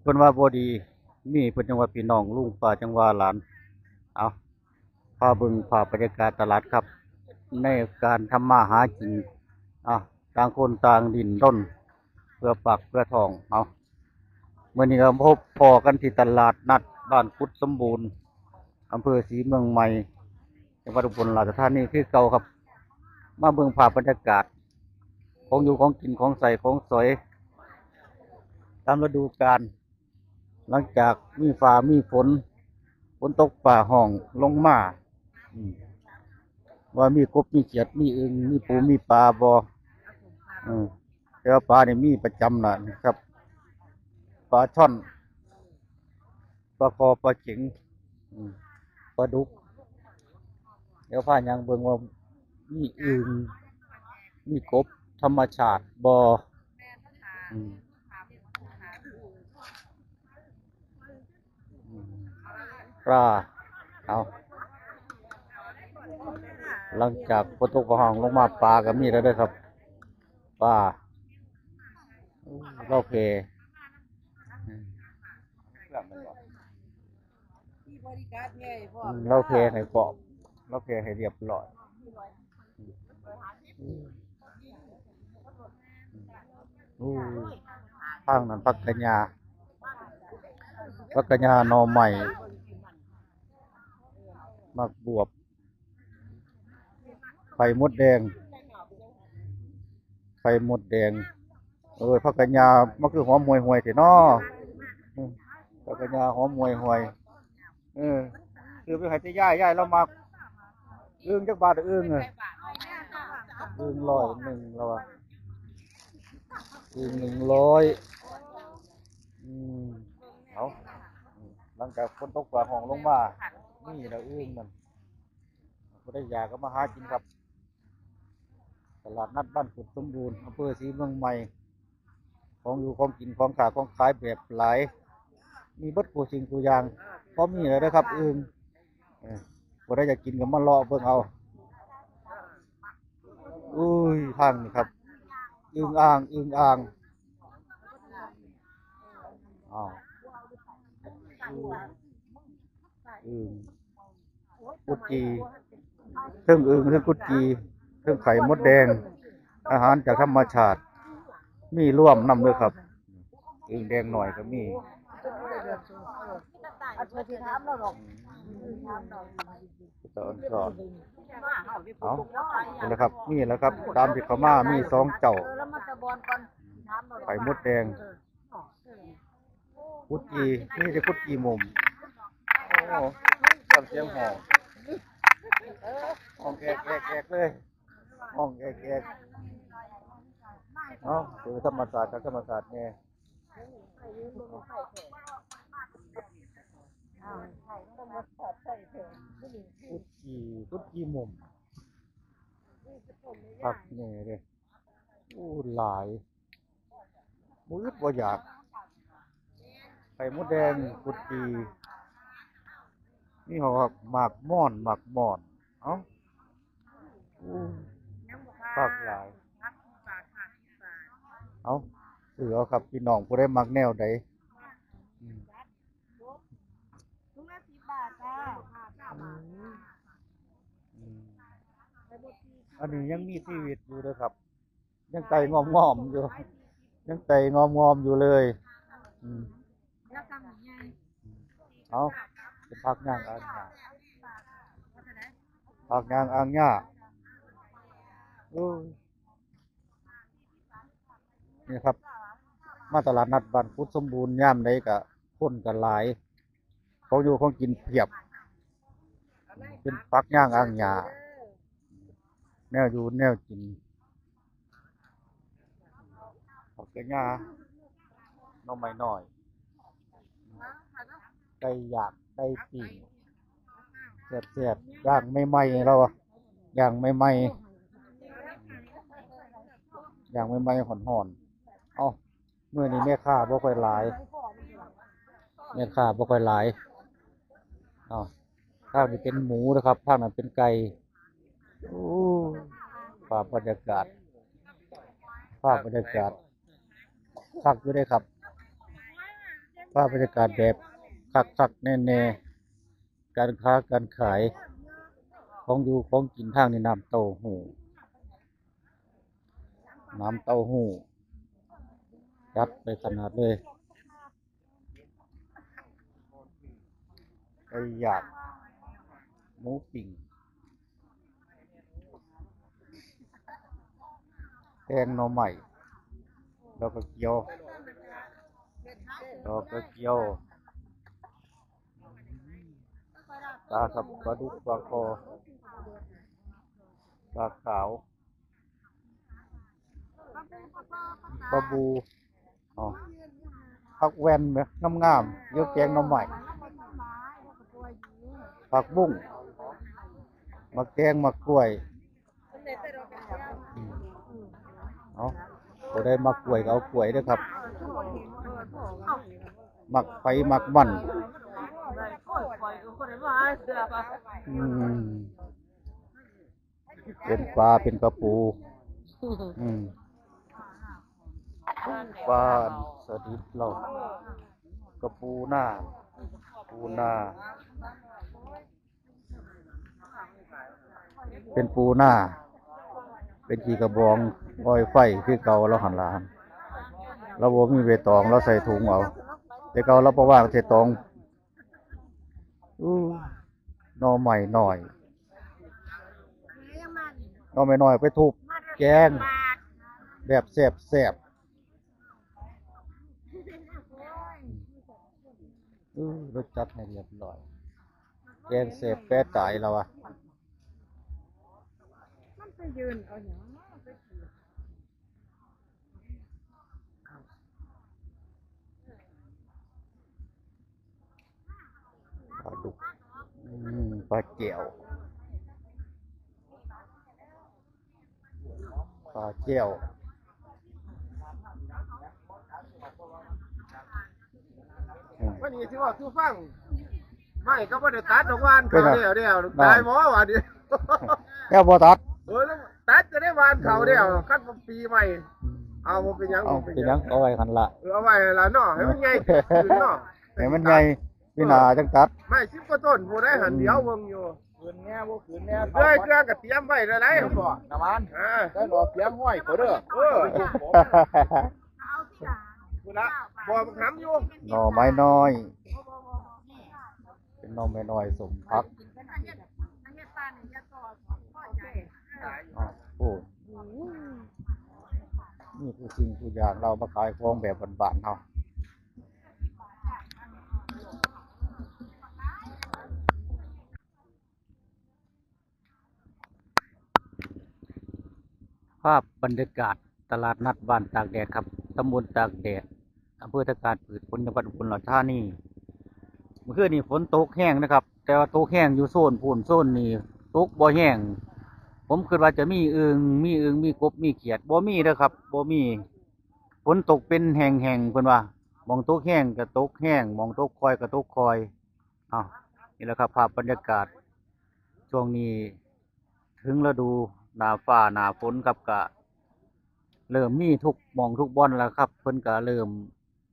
เพิ่นว่าบ่ดีมีเพิ่นจังว่าพี่น้องลุงป้าจังว่าหลานเอาพาเบิ่งภาพบรรยากาศตลาดครับในการทำมาหากินอ่ะต่างคนต่างดิ้นรนเพื่อปากเพื่อท้องเอามื้อนี้ก็พบพอกันที่ตลาดนัดบ้านกุดสมบูรณ์อำเภอศรีเมืองใหม่จังหวัดอุบลราชธานีคือเก่าครับมาเบิ่งภาพบรรยากาศของอยู่ของกินของใส่ของสวยตามฤดูกาล หลังจากมีฟ้ามีฝนตกป่าห้องลงมาอืมว่ามีกบมีเขียดมีอึ่งมีปูมีปลาบ่อืมแต่ว่าปลาเนี่ยมีประจำน่ะนะครับปลาช่อนปลาคอปลาเข็งอืมปลาดุกเดี๋ยวพายังเบิ่งว่ามีอึ่งมีกบธรรมชาติบ่อืมอืมปลาเอาหลังจากฝนตกฟ้าห้องลงมาปลาก็มีแล้วเด้อครับปลาเราเพอืมเราเพให้กรอบเราเพให้เรียบร้อยอู้ทางนั้นพักกะญาหน่อใหม่มักบวบไข่มดแดงไข่มดแดงพักกะญามันคือหอมห่วยๆเถอะเนาะอืมพักกะญาหอมห่วยๆคือไปให้ที่ย่ายเรามักอึ้งจักบาทอึ้งอึ้ง101แล้วอะอึ้ง100อืมเอาหลังจากฝนตกฟ้าห้องลงมานี่แล้วอึ้งนั่นบ่ได้อยากก็มาหากินครับตลาดนัดบ้านกุดสมบูรณ์อำเภอศรีเมืองใหม่ของอยู่ของกินของของขายแบบหลายมีเบิดกูสิ่งกูอย่างพร้อมนี่เลยนะครับอึ้งเออบ่ได้อยากกินก็มาเลาะเบิ่งเอาอุ้ยทางนี่ครับอึ้งอ่างอ้าวอึ้งกุดจีเทิงอึ้งเทิงกุดจีเทิงไข่มดแดงอาหารจากธรรมชาติมีร่วมนำด้วยครับอึ้งแดงหน่อยก็มีตอนก่อนเอาเป็นแล้วครับมีแล้วครับตามที่เขามามี2เจ้าไข่มดแดงกุดจีนี่จะกุดจีมุมโอ้ตอนเสียงห้องแกกเลยห้องแกกเนาะคือธรรมศาสตร์กับธรรมศาสตร์เนี่ยกุดจีมุมผักเนี่ยเลยอู้หลายมืดบ่อยากไข่มดแดงกุดจีนี่เขาครับหมากม่อนเอ้าอู้ผักหลายเอ้าเสือครับพี่น้องผู้ใดมักแนวใดอืมอืมอันนี้ยังมีชีวิตอยู่เลยครับยังไตงอมอยู่ยังไตงอมอยู่เลยอืมเอาเป็นผักย่างอ่างหญ้าผักย่างอ่างหญ้าอู้นี่ครับมาตลาดนัดบ้านพุทธสมบูรณ์ย่ามใดก็คนก็หลายของอยู่ของกินเพียบเป็นผักย่างอ่างหญ้าแนวอยู่แนวกินผักกะหญ้าหน่อไม้น้อยไก่ย่างไก่ปิ้งแซ่บๆย่างใหม่ๆเราอะย่างใหม่ๆย่างใหม่ๆหอนๆเอ้ามื้อนี้แม่ค้าบ่ค่อยหลายแม่ค้าบ่ค่อยหลายเอ้าทางนี้เป็นหมูนะครับทางนั้นเป็นไก่โอ้ภาพบรรยากาศภาพบรรยากาศคักอยู่เด้ครับ ภาพบรรยากาศแบบคักๆแน่ๆการค้าการขายของอยู่ของกินทางในน้ำเต้าหู้ยัดไปขนาดเลยไก่ย่างหมูปิ้งแกงหน่อไม้ดอกกระเจียวปลาครับปลาดุกปลาคอปลาขาวปลาบูอ๋อผักแวนไหมงามๆเยอะแกงหน่อไม้ผักบุ้งมะแกงมะกล้วยเอาก็ได้มะกล้วยก็เอากล้วยด้วยครับมักไฟมักมันเป็นปลาเป็นกระปูปลาสลิดเรากระปูหน้าเป็นปูหน้าเป็นขีกระบองอ้อยไฟคือเก่าเราหันหลังเราบ่มีใบตองเราใส่ถุงเอาแต่เก่าเราบ่ว่างใส่ตองหน่อใหม่หน่อยไปทุบแกงแบบแซ่บรสจัดให้เรียบร้อยแกงแซ่บแปะตายเราอะปลาดุกปลาเจียววันนี้ที่ว่าคือฟังไม่ก็ไม่ได้ตัดดอกวานเขาเดียวตายหมอวันนี้ แก้วบ่ตัดตัดจะได้วานเขาเดียวขั้นปีใหม่เอาเป็นยังเอาไว้คันละเอาไว้ละเนาะให้มันใหญ่ขึ้นเนาะให้มันใหญ่พี่นาจังตัดไม่10 กว่าต้นผู้ได้หันเดียวเบิ่งอยู่คืนแง่บ่คืนแง่เครื่องก็เตรียมไว้แล้วได้บ่น้ำมันได้ดอกเตรียมห้อยเขาเด้อคุณละบ่บังคับอยู่หน่อไม้น้อยเป็นหน่อไม้น้อยสมพักโอ้นี่คือสิ่งทุกอย่างเรามาขายของแบบบ้านๆเขาภาพบรรยากาศตลาดนัดบ้านตากแดดครับตำบลตากแดดอำเภอตะการผืดผลจังหวัดอุบลราชธานีเมื่อคืนนี้ฝนตกแห้งนะครับแต่ว่าตกแห้งอยู่โซนนี่ตกบ่แห้งผมคิดว่าจะมีอึ่งมีกบมีเขียดบ่มีนะครับบ่มีฝนตกเป็นแห้งเพิ่นว่ามองตกแห้งก็ตกแห้งมองตกคอยก็ตกคอยนี่แหละครับภาพบรรยากาศช่วงนี้ถึงฤดูหน้าฟ้าหน้าฝนครับก็เริ่มมีทุกหม่องทุกบ่อนแล้วครับเพิ่นก็เริ่ม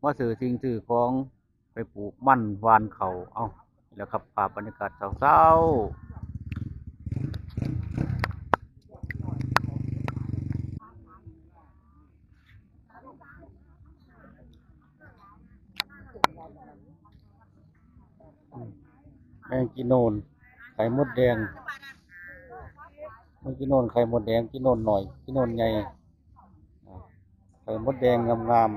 มาซื้อสิ่งซื้อของไปปลูกมันหวานเขานี่แหละครับภาพบรรยากาศเศร้าแมงกินโนนไข่มดแดงแมงกินโนนไข่มดแดงกินโนนหน่อยกินโนนใหญ่ไข่มดแดงงาม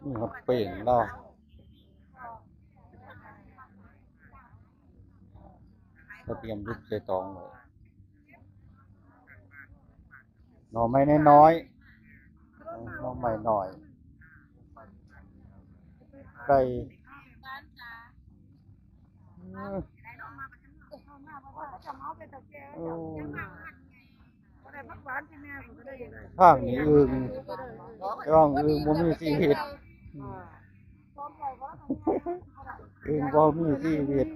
นี่ครับเป่งเนาะก็เตรียมยุบใส่ตองเลยหน่อไม้น้อยหน่อไม้หน่อยไก่ข้างนี้อึ่งบ่มีชีวิตอึ่งบ่มีชีวิต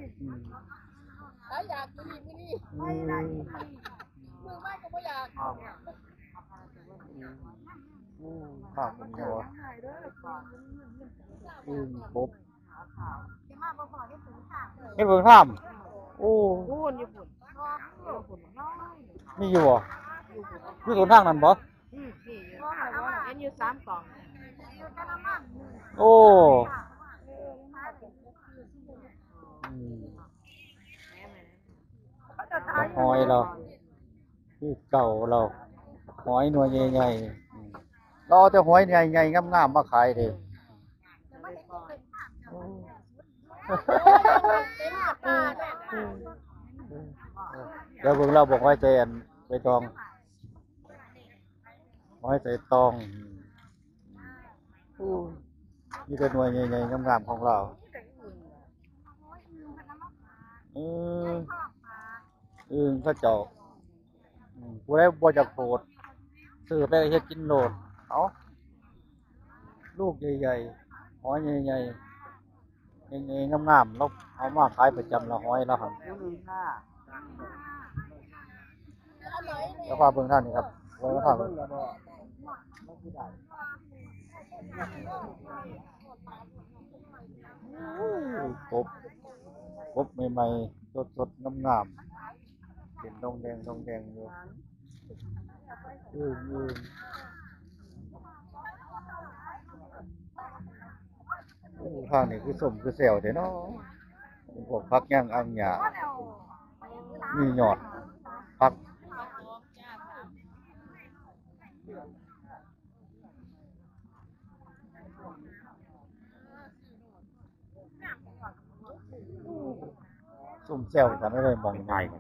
อยากกินนี่มือไม่ก็ไม่อยาก ข้าวมันหัวกบเฮ็ดเบิ่งท่ามโอ้มีอยู่บ่อยู่สวนทางนั้นบ่เห็นอยู่3กล่อง โอ้หอยเราที่เก่าเราหอยหน่วยใหญ่ๆเราเอาแต่หอยใหญ่ๆงามๆมาขายเด้เดี๋ยวเบิ่งเราบอกหอยใจอันใบตองหอยใจตองนี่เป็นหน่วยใหญ่ๆงามๆของเราเขาเจ้าผู้ใดบ่อยากโปรดซื้อไปเฮ็ดกินโลดเอาลูกใหญ่ๆหอยใหญ่ๆงามๆเราเอามาขายประจำละหอยละหั่นแล้วพาเบิ่งท่านนี่ครับเบิ่งท่านกบใหม่ๆสดๆงามๆเป็นดงแดงอยู่ทางนี้คือส้มคือแซวเด้เนาะเป็นพวกผักย่างอังหญ้ามียอดผักส้มแซวกันได้เลยมองง่ายน่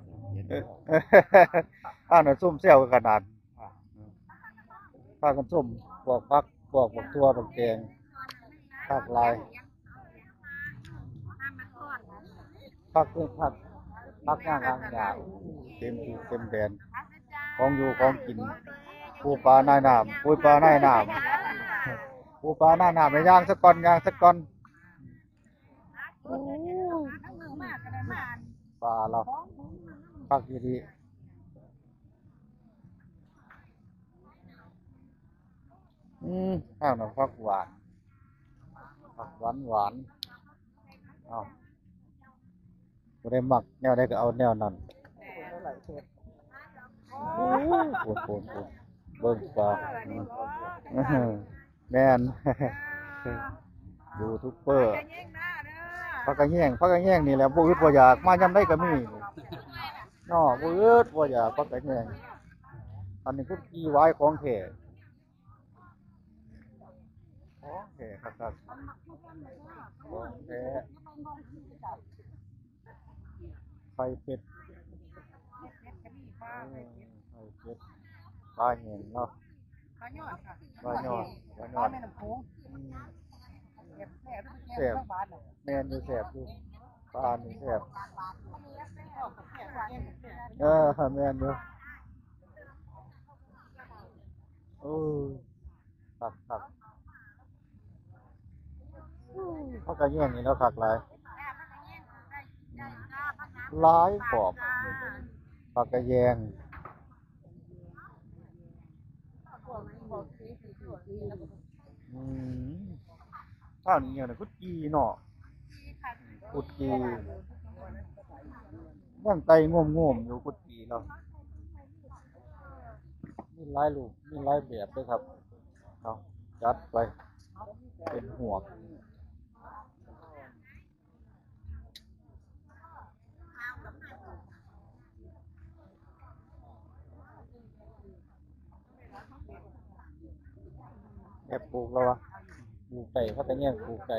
ะส้มแซวขนาดพากันส้มพวกผักพวกทั่วพวกแกงผักลายผักย่างอังหญ้าเต็มที่เต็มแดนของอยู่ของกินปูปลาหน้าน้ำปูปลาหน้าน้ำปูปลาหน้าน้ำไปย่างสักก้อนปลาเราผักดีข้าวหน่อผักหวานอ้าวบ่ได้มักแนวใดก็เอาแนวนั้นโผล่เบิ่งปลาแม่นยูทูบเบอร์พักกะแยงนี่แหละบ่อึดบ่อยากมายามใดก็มีเนาะบ่อึดบ่อยากพักกะแยงอันนี้คือกี่ไว้ของแท้ครับของแท้ไข่เป็ดปลาแห้งเนาะปลายอดแซ่บแม่นอยู่แซ่บอยู่ปลานี่แซ่บแม่นอยู่คักพักกะแยงนี่แล้วคักหลายขอบพักกะแยงข้าวนี้เนี่ยกุดจีเนาะกุดจีย่างไตง่วมอยู่กุดจีเนาะมีหลายรูปมีหลายแบบด้วยครับเอาจัดไปเป็นหัวแอบปลูกแล้ววะปลูกไก่เขาแต่เนี่ยปลูกไก่